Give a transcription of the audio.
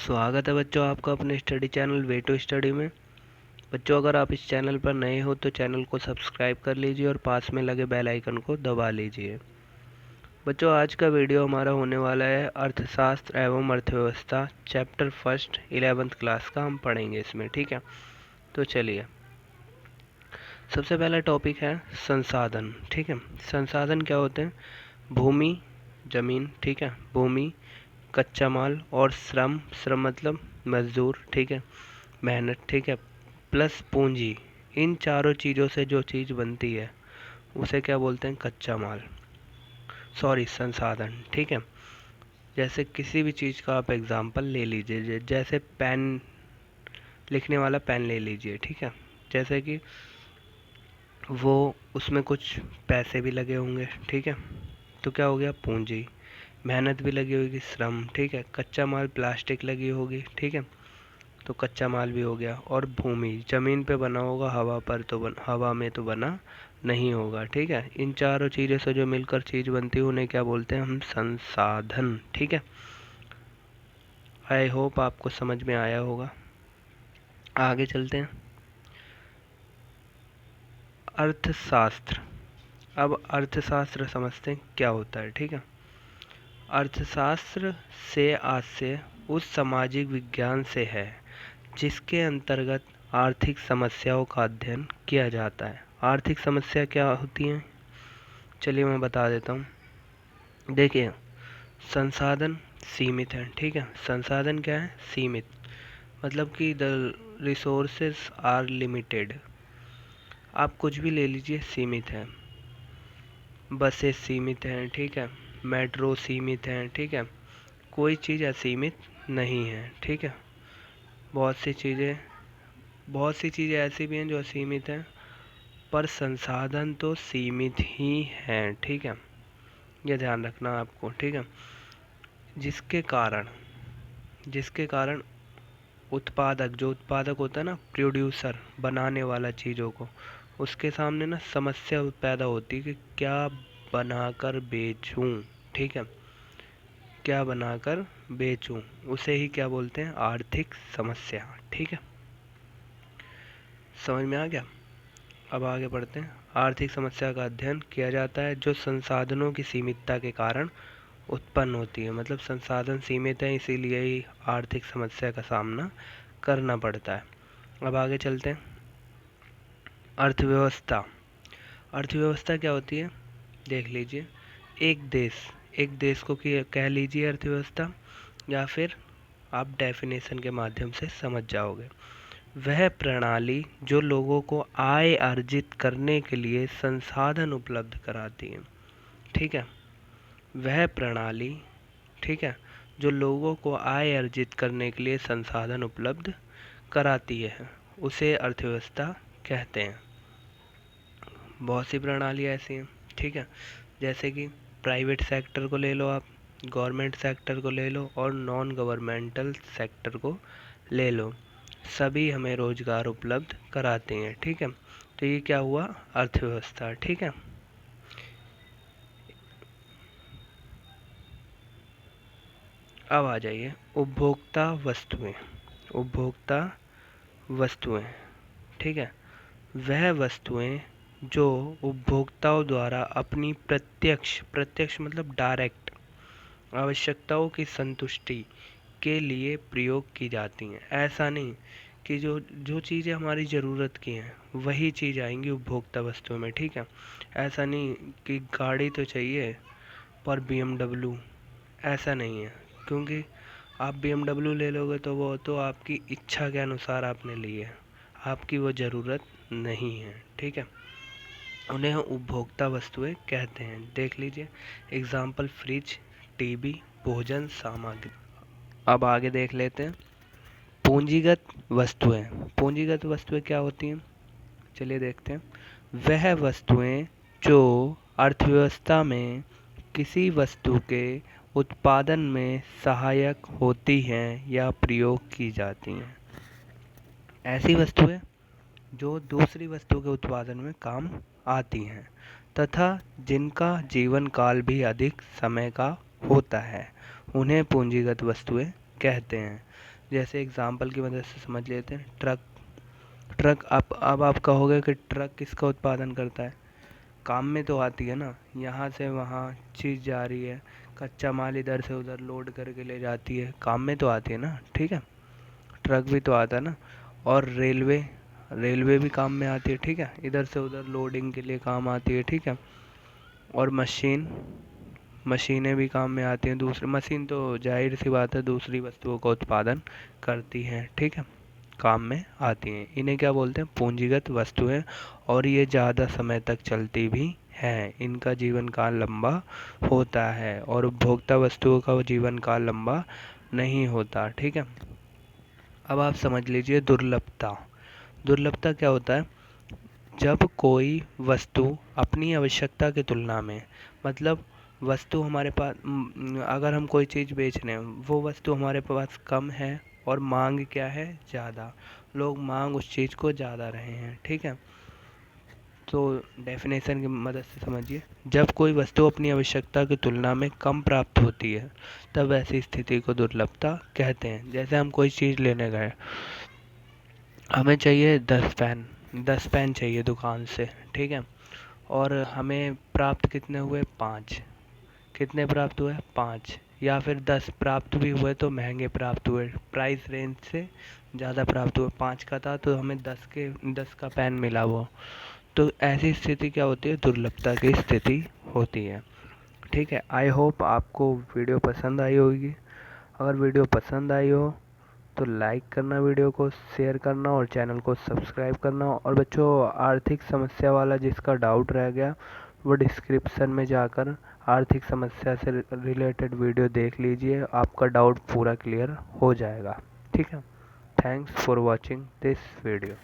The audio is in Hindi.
स्वागत है बच्चों आपका अपने study channel way to study में। बच्चों अगर आप इस चैनल पर नए हो तो चैनल को सब्सक्राइब कर लीजिए और पास में लगे बेल आइकन को दबा लीजिए। बच्चों आज का वीडियो हमारा होने वाला है अर्थशास्त्र एवं अर्थव्यवस्था चैप्टर फर्स्ट 11th क्लास का हम पढ़ेंगे इसमें। ठीक है, तो चलिए सबसे पहला टॉपिक है संसाधन। ठीक है, संसाधन क्या होते हैं? भूमि, जमीन, ठीक है, भूमि, कच्चा माल और श्रम। श्रम मतलब मजदूर, ठीक है, मेहनत, ठीक है, प्लस पूंजी। इन चारों चीज़ों से जो चीज़ बनती है उसे क्या बोलते हैं? कच्चा माल, सॉरी संसाधन। ठीक है, जैसे किसी भी चीज़ का आप एग्जांपल ले लीजिए, जैसे पेन, लिखने वाला पेन ले लीजिए। ठीक है, जैसे कि वो उसमें कुछ पैसे भी लगे होंगे, ठीक है, तो क्या हो गया? पूंजी। मेहनत भी लगी होगी, श्रम, ठीक है, कच्चा माल प्लास्टिक लगी होगी, ठीक है, तो कच्चा माल भी हो गया। और भूमि, ज़मीन पे बना होगा, हवा पर तो हवा में तो बना नहीं होगा। ठीक है, इन चारों चीज़ों से जो मिलकर चीज़ बनती है उन्हें क्या बोलते हैं हम? संसाधन। ठीक है, आई होप आपको समझ में आया होगा। आगे चलते हैं, अर्थशास्त्र। अब अर्थशास्त्र समझते हैं क्या होता है। ठीक है, अर्थशास्त्र से आशय उस सामाजिक विज्ञान से है जिसके अंतर्गत आर्थिक समस्याओं का अध्ययन किया जाता है। आर्थिक समस्या क्या होती हैं? चलिए मैं बता देता हूँ। देखिए, संसाधन सीमित हैं, ठीक है, संसाधन क्या है? सीमित, मतलब कि द रिसोर्सेज आर लिमिटेड। आप कुछ भी ले लीजिए, सीमित है। बसेस सीमित हैं, ठीक है, मेट्रो सीमित हैं, ठीक है, कोई चीज़ असीमित नहीं है। ठीक है, बहुत सी चीज़ें ऐसी भी हैं जो असीमित हैं, पर संसाधन तो सीमित ही हैं। ठीक है, ये ध्यान रखना आपको। ठीक है, जिसके कारण उत्पादक, जो उत्पादक होता है ना, प्रोड्यूसर, बनाने वाला चीज़ों को, उसके सामने ना समस्या पैदा होती है कि क्या बनाकर बेचूं। ठीक है, क्या बनाकर बेचूं, उसे ही क्या बोलते हैं? आर्थिक समस्या। ठीक है, समझ में आ गया? अब आगे बढ़ते हैं। आर्थिक समस्या का अध्ययन किया जाता है जो संसाधनों की सीमितता के कारण उत्पन्न होती है। मतलब संसाधन सीमित है, इसीलिए ही आर्थिक समस्या का सामना करना पड़ता है। अब आगे चलते हैं, अर्थव्यवस्था। अर्थव्यवस्था क्या होती है? देख लीजिए, एक देश को कह लीजिए अर्थव्यवस्था, या फिर आप डेफिनेशन के माध्यम से समझ जाओगे। वह प्रणाली जो लोगों को आय अर्जित करने के लिए संसाधन उपलब्ध कराती है। ठीक है, वह प्रणाली, ठीक है, जो लोगों को आय अर्जित करने के लिए संसाधन उपलब्ध कराती है, उसे अर्थव्यवस्था कहते हैं। बहुत सी प्रणाली ऐसी हैं, ठीक है, जैसे कि प्राइवेट सेक्टर को ले लो आप, गवर्नमेंट सेक्टर को ले लो और नॉन गवर्नमेंटल सेक्टर को ले लो, सभी हमें रोजगार उपलब्ध कराते हैं। ठीक है, तो ये क्या हुआ? अर्थव्यवस्था। ठीक है, अब आ जाइए उपभोक्ता वस्तुएं। उपभोक्ता वस्तुएं, ठीक है, वह वस्तुएं जो उपभोक्ताओं द्वारा अपनी प्रत्यक्ष मतलब डायरेक्ट आवश्यकताओं की संतुष्टि के लिए प्रयोग की जाती हैं। ऐसा नहीं कि जो जो चीज़ें हमारी ज़रूरत की हैं वही चीज़ आएंगी उपभोक्ता वस्तुओं में। ठीक है, ऐसा नहीं कि गाड़ी तो चाहिए पर BMW, ऐसा नहीं है, क्योंकि आप BMW ले लोगे तो वो तो आपकी इच्छा के अनुसार आपने ली है, आपकी वो ज़रूरत नहीं है। ठीक है, उन्हें हम उपभोक्ता वस्तुएं कहते हैं। देख लीजिए एग्जाम्पल, फ्रिज, टीवी, भोजन सामग्री। अब आगे देख लेते हैं पूंजीगत वस्तुएं। पूंजीगत वस्तुएं क्या होती हैं? चलिए देखते हैं। वह वस्तुएं जो अर्थव्यवस्था में किसी वस्तु के उत्पादन में सहायक होती हैं या प्रयोग की जाती हैं। ऐसी वस्तुएं जो दूसरी वस्तु के उत्पादन में काम आती हैं तथा जिनका जीवन काल भी अधिक समय का होता है, उन्हें पूंजीगत वस्तुएं कहते हैं। जैसे एग्जाम्पल की मदद से समझ लेते हैं। ट्रक अब आप कहोगे कि ट्रक किसका उत्पादन करता है? काम में तो आती है ना, यहाँ से वहाँ चीज़ जा रही है, कच्चा माल इधर से उधर लोड करके ले जाती है, काम में तो आती है ना, ठीक है। ट्रक भी तो आता है ना। और रेलवे भी काम में आती है, ठीक है, इधर से उधर लोडिंग के लिए काम आती है, ठीक है। और मशीनें भी काम में आती हैं। दूसरी मशीन तो जाहिर सी बात है दूसरी वस्तुओं का उत्पादन करती हैं, ठीक है, काम में आती हैं। इन्हें क्या बोलते हैं? पूंजीगत वस्तुएं। और ये ज़्यादा समय तक चलती भी हैं, इनका जीवन काल लंबा होता है। और उपभोक्ता वस्तुओं का जीवन काल लंबा नहीं होता, ठीक है। अब आप समझ लीजिए दुर्लभता। दुर्लभता क्या होता है? जब कोई वस्तु अपनी आवश्यकता की तुलना में, मतलब वस्तु हमारे पास, अगर हम कोई चीज़ बेच रहे हैं, वो वस्तु हमारे पास कम है और मांग क्या है? ज़्यादा। लोग मांग उस चीज़ को ज़्यादा रहे हैं, ठीक है। तो डेफिनेशन की मदद से समझिए, जब कोई वस्तु अपनी आवश्यकता की तुलना में कम प्राप्त होती है तब ऐसी स्थिति को दुर्लभता कहते हैं। जैसे हम कोई चीज़ लेने गए, हमें चाहिए 10 पेन चाहिए दुकान से, ठीक है। और हमें प्राप्त कितने हुए? 5। कितने प्राप्त हुए? 5। या फिर 10 प्राप्त भी हुए तो महंगे प्राप्त हुए, प्राइस रेंज से ज़्यादा प्राप्त हुए। 5 का था तो हमें 10 का पेन मिला वो। तो ऐसी स्थिति क्या होती है? दुर्लभता की स्थिति होती है, ठीक है। आई होप आपको वीडियो पसंद आई होगी। अगर वीडियो पसंद आई हो तो लाइक करना, वीडियो को शेयर करना और चैनल को सब्सक्राइब करना। और बच्चों, आर्थिक समस्या वाला जिसका डाउट रह गया वो डिस्क्रिप्शन में जाकर आर्थिक समस्या से रिलेटेड वीडियो देख लीजिए, आपका डाउट पूरा क्लियर हो जाएगा, ठीक है। Thanks for watching this video.